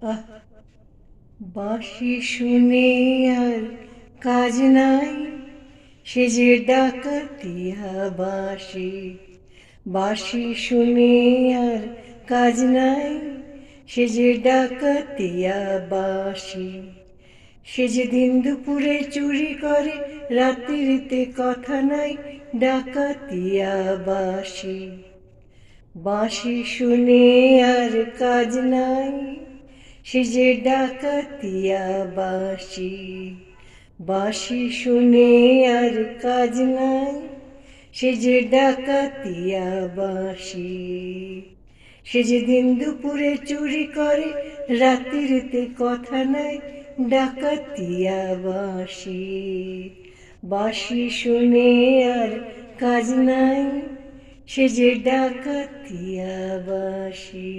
আহ, বাঁশি শুনে আর কাজ নাই, সে যে ডাকাতিয়া বাঁশি। বাঁশি শুনে আর কাজ নাই, সে যে ডাকাতিয়া বাঁশি। সে যে দিন দুপুরে চুরি করে, রাত্রিতে কথা নাই, ডাকাতিয়া বাঁশি। বাঁশি শুনে আর কাজ নাই, সে যে ডাকাতিয়া বাঁশি। বাঁশি শুনে আর কাজ নাই, সে যে ডাকাতিয়া বাঁশি। সে যে দিন দুপুরে চুরি করে, রাত্রিতে কথা নাই, ডাকাতিয়া বাঁশি। বাঁশি শুনে আর কাজ নাই, সে যে ডাকাতিয়া বাঁশি।